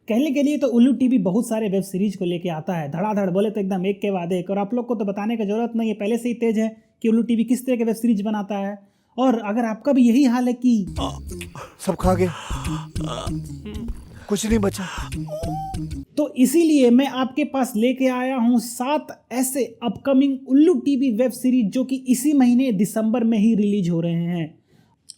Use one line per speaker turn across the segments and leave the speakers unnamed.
कहने के लिए तो उल्लू टीवी बहुत सारे वेब सीरीज को लेके आता है, धड़ाधड़ बोले तो एकदम एक के बाद एक। और आप लोग को तो बताने की जरूरत नहीं है, पहले से ही तेज है कि उल्लू टीवी किस तरह के वेब सीरीज बनाता है। और अगर आपका भी यही हाल है कि
सब खा गए, कुछ नहीं बचा,
तो इसीलिए मैं आपके पास लेके आया हूँ 7 ऐसे अपकमिंग उल्लू टीवी वेब सीरीज जो कि इसी महीने दिसंबर में ही रिलीज हो रहे हैं।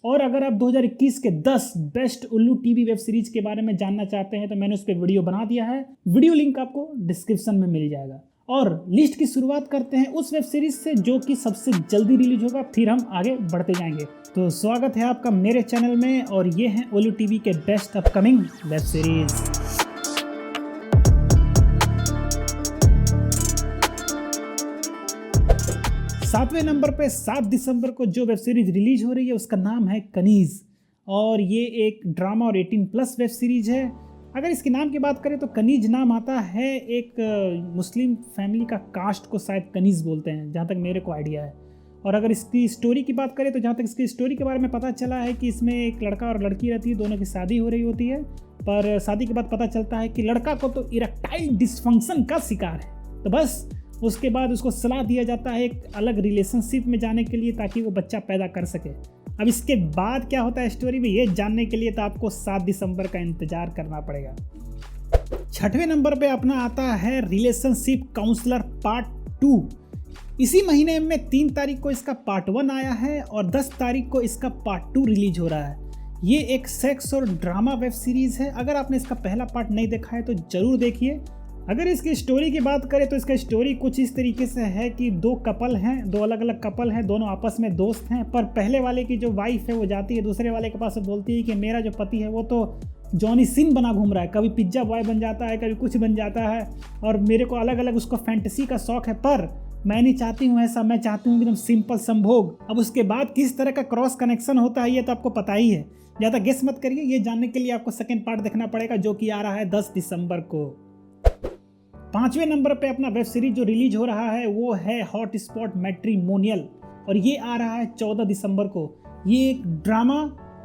और अगर आप 2021 के 10 बेस्ट उल्लू टीवी वेब सीरीज के बारे में जानना चाहते हैं तो मैंने उस पर वीडियो बना दिया है, वीडियो लिंक आपको डिस्क्रिप्शन में मिल जाएगा। और लिस्ट की शुरुआत करते हैं उस वेब सीरीज से जो कि सबसे जल्दी रिलीज होगा, फिर हम आगे बढ़ते जाएंगे। तो स्वागत है आपका मेरे चैनल में और ये हैं उल्लू टीवी के बेस्ट अपकमिंग वेब सीरीज। सातवें नंबर पे 7 दिसंबर को जो वेब सीरीज रिलीज हो रही है उसका नाम है कनीज। और ये एक ड्रामा और 18+ वेब सीरीज है। अगर इसके नाम की बात करें तो कनीज नाम आता है एक मुस्लिम फैमिली का कास्ट को शायद कनीज बोलते हैं, जहाँ तक मेरे को आइडिया है। और अगर इसकी स्टोरी की बात करें तो जहाँ तक इसकी स्टोरी के बारे में पता चला है कि इसमें एक लड़का और लड़की रहती है, दोनों की शादी हो रही होती है। पर शादी के बाद पता चलता है कि लड़का को तो इरेक्टाइल डिसफंक्शन का शिकार है, तो बस उसके बाद उसको सलाह दिया जाता है एक अलग रिलेशनशिप में जाने के लिए ताकि वो बच्चा पैदा कर सके। अब इसके बाद क्या होता है स्टोरी में, ये जानने के लिए तो आपको 7 दिसंबर का इंतजार करना पड़ेगा। 6वें नंबर पे अपना आता है रिलेशनशिप काउंसलर पार्ट 2। इसी महीने में 3 तारीख को इसका पार्ट 1 आया है और 10 तारीख को इसका पार्ट 2 रिलीज हो रहा है। ये एक सेक्स और ड्रामा वेब सीरीज है। अगर आपने इसका पहला पार्ट नहीं देखा है तो जरूर देखिए। अगर इसकी स्टोरी की बात करें तो इसका स्टोरी कुछ इस तरीके से है कि 2 कपल हैं, 2 अलग अलग कपल हैं, दोनों आपस में दोस्त हैं। पर पहले वाले की जो वाइफ है वो जाती है दूसरे वाले के पास और बोलती है कि मेरा जो पति है वो तो जॉनी सिन बना घूम रहा है, कभी पिज्जा बॉय बन जाता है, कभी कुछ बन जाता है और मेरे को अलग अलग उसको फैंटेसी का शौक है, पर मैं नहीं चाहती हूँ ऐसा, मैं चाहती हूँ एकदम सिंपल संभोग। अब उसके बाद किस तरह का क्रॉस कनेक्शन होता है ये तो आपको पता ही है, ज़्यादा गेस मत करिए। ये जानने के लिए आपको सेकेंड पार्ट देखना पड़ेगा जो कि आ रहा है 10 दिसंबर को। 5वें नंबर पे अपना वेब सीरीज जो रिलीज हो रहा है वो है हॉट स्पॉट मैट्रिमोनियल और ये आ रहा है 14 दिसंबर को। ये एक ड्रामा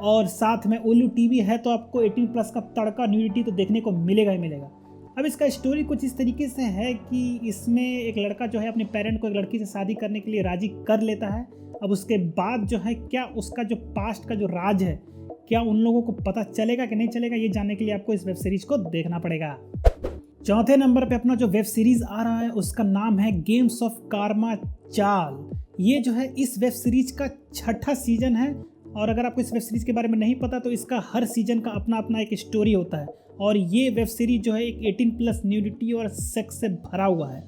और साथ में उल्लू टीवी है, तो आपको 18+ का तड़का न्यूडिटी तो देखने को मिलेगा ही मिलेगा। अब इसका स्टोरी कुछ इस तरीके से है कि इसमें एक लड़का जो है अपने पेरेंट को एक लड़की से शादी करने के लिए राजी कर लेता है। अब उसके बाद जो है क्या उसका जो पास्ट का जो राज है क्या उन लोगों को पता चलेगा कि नहीं चलेगा, ये जानने के लिए आपको इस वेब सीरीज को देखना पड़ेगा। 4थे नंबर पे अपना जो वेब सीरीज आ रहा है उसका नाम है गेम्स ऑफ कार्मा चाल। ये जो है इस वेब सीरीज का 6ठा सीजन है। और अगर आपको इस वेब सीरीज के बारे में नहीं पता तो इसका हर सीजन का अपना अपना एक स्टोरी होता है और ये वेब सीरीज जो है एक 18+ न्यूडिटी और सेक्स से भरा हुआ है।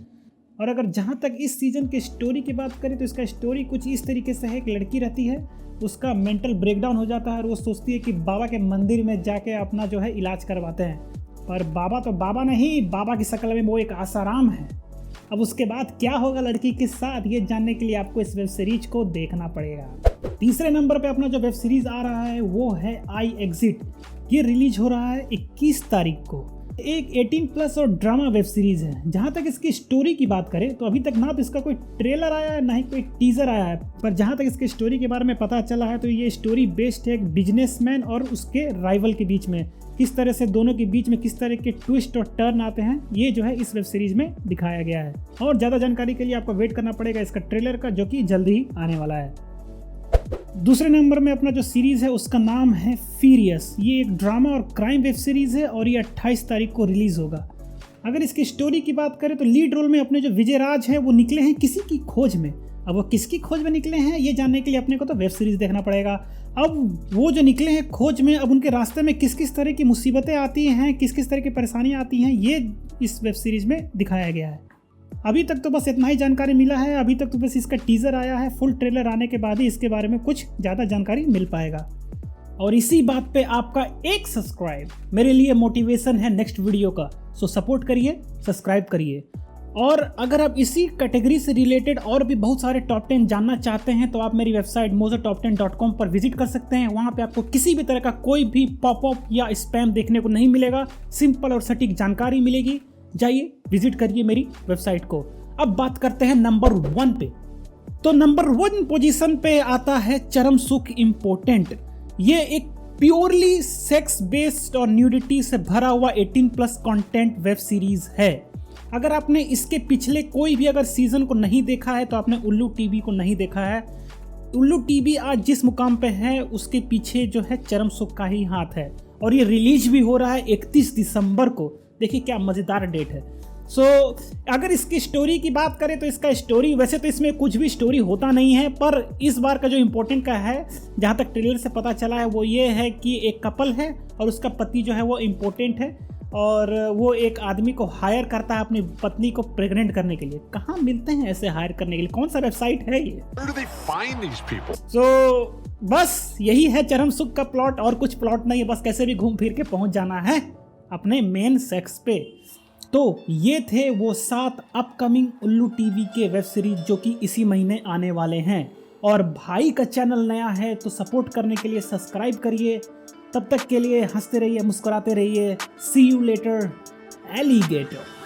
और अगर जहाँ तक इस सीजन की स्टोरी की बात करें तो इसका स्टोरी कुछ इस तरीके से है, एक लड़की रहती है, उसका मेंटल ब्रेकडाउन हो जाता है और वो सोचती है कि बाबा के मंदिर में जाके अपना जो है इलाज करवाते हैं, पर बाबा तो बाबा नहीं, बाबा की शक्ल में वो एक आसाराम है। अब उसके बाद क्या होगा लड़की के साथ ये जानने के लिए आपको इस वेब सीरीज को देखना पड़ेगा। तीसरे नंबर पे अपना जो वेब सीरीज आ रहा है वो है आई एग्जिट। ये रिलीज हो रहा है 21 तारीख को। एक 18+ और ड्रामा वेब सीरीज है। जहाँ तक इसकी स्टोरी की बात करें तो अभी तक ना तो इसका कोई ट्रेलर आया है ना ही कोई टीजर आया है, पर जहाँ तक इसकी स्टोरी के बारे में पता चला है तो ये स्टोरी बेस्ड है एक बिजनेसमैन और उसके राइवल के बीच में, किस तरह से दोनों के बीच में किस तरह के ट्विस्ट और टर्न आते हैं ये जो है इस वेब सीरीज में दिखाया गया है। और ज़्यादा जानकारी के लिए आपको वेट करना पड़ेगा इसका ट्रेलर का, जो कि जल्दी ही आने वाला है। दूसरे नंबर में अपना जो सीरीज है उसका नाम है फ्यूरियस। ये एक ड्रामा और क्राइम वेब सीरीज है और ये 28 तारीख को रिलीज होगा। अगर इसकी स्टोरी की बात करें तो लीड रोल में अपने जो विजय राज है वो निकले हैं किसी की खोज में। अब वो किसकी खोज में निकले हैं ये जानने के लिए अपने को तो वेब सीरीज देखना पड़ेगा। अब वो जो निकले हैं खोज में, अब उनके रास्ते में किस किस तरह की मुसीबतें आती हैं, किस किस तरह की परेशानियां आती हैं, ये इस वेब सीरीज में दिखाया गया है। अभी तक तो बस इतना ही जानकारी मिला है, अभी तक तो बस इसका टीजर आया है। फुल ट्रेलर आने के बाद ही इसके बारे में कुछ ज़्यादा जानकारी मिल पाएगा। और इसी बात पे आपका एक सब्सक्राइब मेरे लिए मोटिवेशन है नेक्स्ट वीडियो का, सो सपोर्ट करिए, सब्सक्राइब करिए। और अगर आप इसी कैटेगरी से रिलेटेड और भी बहुत सारे टॉप 10 जानना चाहते हैं तो आप मेरी वेबसाइट mozotop10.com पर विजिट कर सकते हैं। वहाँ पे आपको किसी भी तरह का कोई भी पॉपअप या स्पैम देखने को नहीं मिलेगा, सिंपल और सटीक जानकारी मिलेगी। जाइए विजिट करिए मेरी वेबसाइट को। अब बात करते हैं नंबर 1 पे। तो नंबर 1 पोजीशन पे आता है चरम सुख इम्पोर्टेंट। ये एक प्योरली सेक्स बेस्ड और न्यूडिटी से भरा हुआ 18+ कंटेंट वेब सीरीज है। अगर आपने इसके पिछले कोई भी अगर सीजन को नहीं देखा है तो आपने उल्लू टीवी को नहीं देखा है। उल्लू टीवी आज जिस मुकाम पे है उसके पीछे जो है चरम सुख का ही हाथ है, और ये रिलीज भी हो रहा है 31 दिसंबर को। देखिए क्या मज़ेदार डेट है। अगर इसकी स्टोरी की बात करें तो इसका स्टोरी, वैसे तो इसमें कुछ भी स्टोरी होता नहीं है, पर इस बार का जो इम्पोर्टेंट का है, जहाँ तक ट्रेलर से पता चला है, वो ये है कि एक कपल है और उसका पति जो है वो इम्पोर्टेंट है और वो एक आदमी को हायर करता है अपनी पत्नी को प्रेग्नेंट करने के लिए। कहाँ मिलते हैं ऐसे हायर करने के लिए, कौन सा वेबसाइट है ये? बस यही है चरम सुख का प्लॉट, और कुछ प्लॉट नहीं है, बस कैसे भी घूम फिर के पहुंच जाना है अपने मेन सेक्स पे। तो ये थे वो 7 अपकमिंग उल्लू टीवी के वेब सीरीज जो कि इसी महीने आने वाले हैं। और भाई का चैनल नया है तो सपोर्ट करने के लिए सब्सक्राइब करिए। तब तक के लिए हंसते रहिए, मुस्कुराते रहिए। सी यू लेटर एलिगेटर।